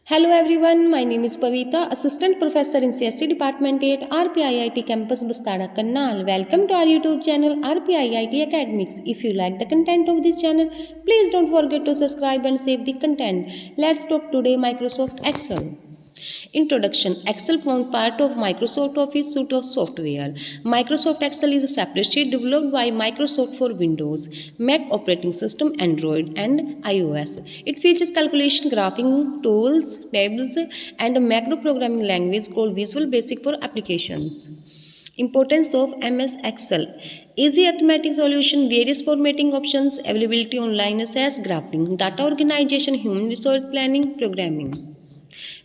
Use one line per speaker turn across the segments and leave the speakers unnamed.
Hello everyone, my name is Pavita, Assistant Professor in CSC Department at RPIIT Campus Bastada Kannal. Welcome to our YouTube channel RPIIT Academics. If you like the content of this channel, please don't forget to subscribe and save the content. Let's talk today Microsoft Excel. Introduction. Excel forms part of Microsoft Office suite of software. Microsoft Excel is a separate sheet developed by Microsoft for Windows, Mac operating system, Android, and iOS. It features calculation, graphing tools, tables, and a macro programming language called Visual Basic for applications. Importance of MS Excel. Easy arithmetic solution, various formatting options, availability online access, graphing, data organization, human resource planning, programming.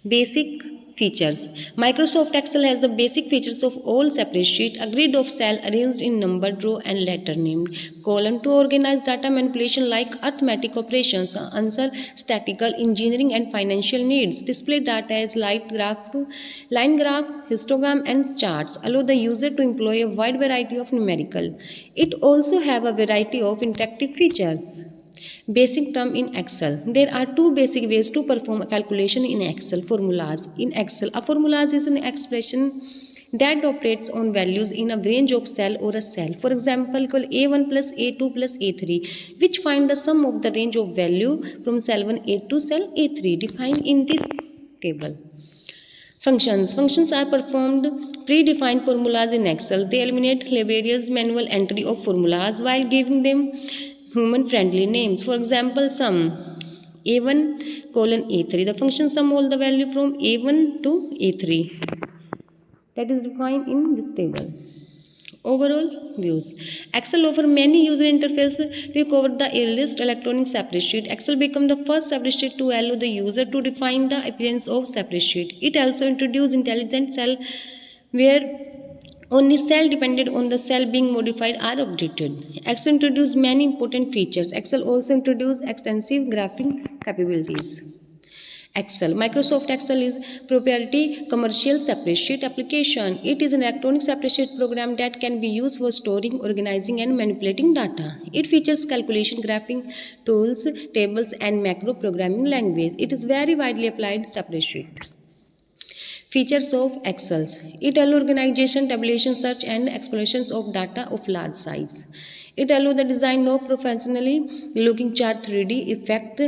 Basic features. Microsoft Excel has the basic features of all separate sheet, a grid of cell arranged in numbered row and letter named, column to organize data manipulation like arithmetic operations, answer statistical, engineering and financial needs, display data as line graph, histogram and charts, allow the user to employ a wide variety of numerical. It also have a variety of interactive features. Basic term in Excel. There are two basic ways to perform a calculation in Excel. Formulas. In Excel, a formula is an expression that operates on values in a range of cell or a cell. For example, equal A1 plus A2 plus A3, which find the sum of the range of value from cell 1A to cell A3, defined in this table. Functions. Functions are performed predefined formulas in Excel. They eliminate laborious manual entry of formulas while giving them human-friendly names. For example, sum A1 colon A3. The function sum all the value from A1 to A3. That is defined in this table. Overall views. Excel offers many user interfaces. We cover the earliest electronic spreadsheet. Excel became the first spreadsheet to allow the user to define the appearance of spreadsheet. It also introduced intelligent cell where only cell dependent on the cell being modified are updated. Excel introduced many important features. Excel also introduced extensive graphing capabilities. Excel. Microsoft Excel is proprietary commercial spreadsheet application. It is an electronic spreadsheet program that can be used for storing, organizing and manipulating data. It features calculation, graphing tools, tables and macro programming language. It is very widely applied spreadsheet. Features of Excel. It allows organization, tabulation, search and explorations of data of large size. It allows the design of professionally looking chart 3D effect.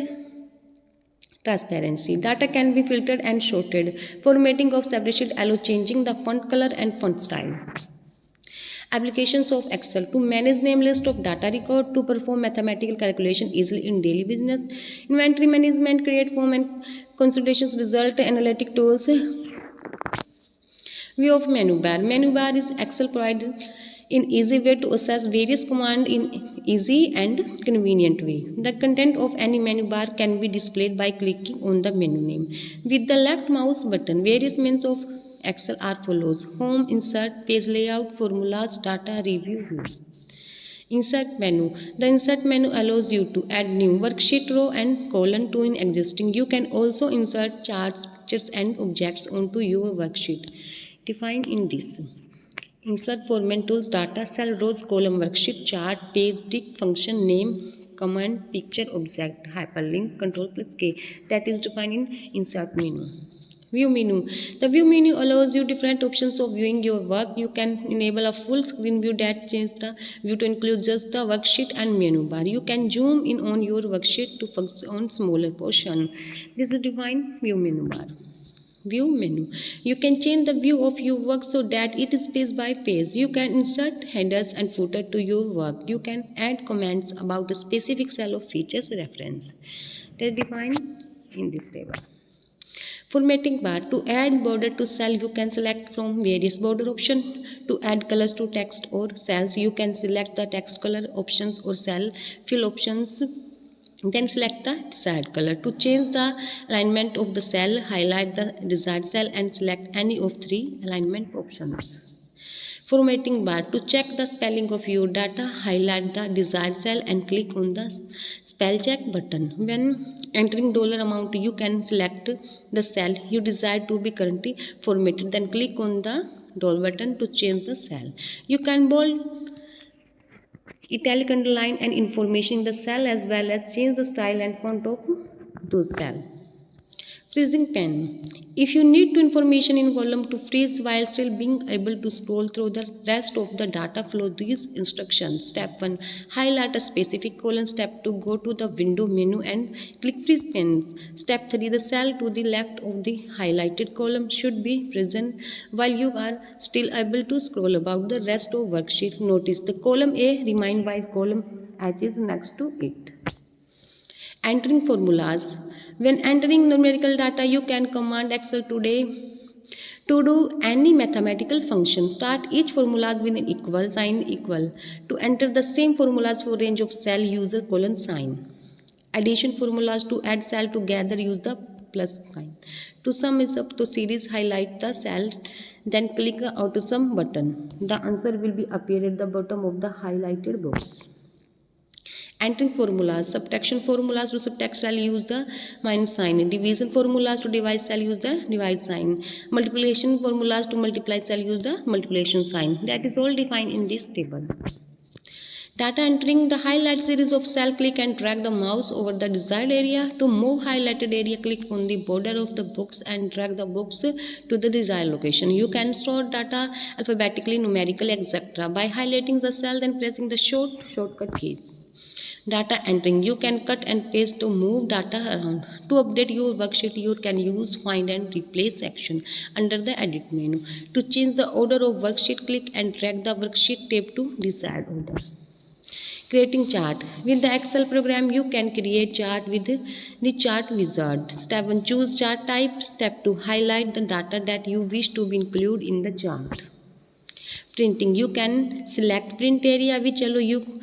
Transparency. Data can be filtered and sorted. Formatting of spreadsheet allows changing the font color and font style. Applications of Excel. To manage name list of data record, to perform mathematical calculation easily in daily business, inventory management, create form and consultations, result, analytic tools. View of menu bar. Menu bar is Excel provided in easy way to access various commands in easy and convenient way. The content of any menu bar can be displayed by clicking on the menu name. With the left mouse button, various menus of Excel are follows: Home, Insert, Page Layout, Formulas, Data, Review, View. Insert menu. The insert menu allows you to add new worksheet row and column to an existing. You can also insert charts, pictures and objects onto your worksheet. Defined in this. Insert format tools, data, cell, rows, column, worksheet, chart, page, tick, function, name, command, picture, object, hyperlink, control plus K. That is defined in insert menu. View menu. The view menu allows you different options of viewing your work. You can enable a full screen view that changes the view to include just the worksheet and menu bar. You can zoom in on your worksheet to focus on smaller portion. This is defined view menu bar. View menu. You can change the view of your work so that it is page by page. You can insert headers and footer to your work. You can add comments about a specific cell of features reference. That is defined in this table. Formatting bar. To add border to cell, you can select from various border options. To add colors to text or cells, you can select the text color options or cell fill options. Then select the desired color. To change the alignment of the cell, highlight the desired cell and select any of three alignment options. Formatting bar. To check the spelling of your data, highlight the desired cell and click on the spell check button. When entering dollar amount, you can select the cell you desire to be currently formatted. Then click on the dollar button to change the cell. You can bold, italic, underline and information in the cell as well as change the style and font of those cells. Freezing pen. If you need to information in column to freeze while still being able to scroll through the rest of the data, follow these instructions. Step 1. Highlight a specific column. Step 2. Go to the window menu and click freeze pen. Step 3. The cell to the left of the highlighted column should be frozen while you are still able to scroll about the rest of worksheet. Notice the column A remained while column H is next to it. Entering formulas. When entering numerical data, you can command Excel today to do any mathematical function. Start each formula with an equal sign equal. To enter the same formulas for range of cell, use a colon sign. Addition formulas to add cell together, use the plus sign. To sum is up to series, highlight the cell, then click the auto sum button. The answer will be appear at the bottom of the highlighted box. Entering formulas. Subtraction formulas to subtract cell, use the minus sign. Division formulas to divide cell, use the divide sign. Multiplication formulas to multiply cell, use the multiplication sign. That is all defined in this table. Data entering. The highlight series of cell, click and drag the mouse over the desired area. To move highlighted area, click on the border of the box and drag the box to the desired location. You can sort data alphabetically, numerically, etc. by highlighting the cell, then pressing the shortcut keys. Data entering. You can cut and paste to move data around. To update your worksheet, you can use find and replace action under the edit menu. To change the order of worksheet, click and drag the worksheet tab to desired order. Creating chart. With the Excel program, you can create chart with the chart wizard. Step 1. Choose chart type. Step 2. Highlight the data that you wish to be included in the chart. Printing. You can select print area, which allow you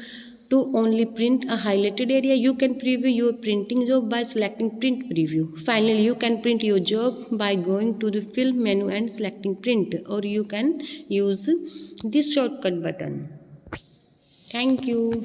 to only print a highlighted area. You can preview your printing job by selecting print preview. Finally, you can print your job by going to the fill menu and selecting print, or you can use this shortcut button. Thank you.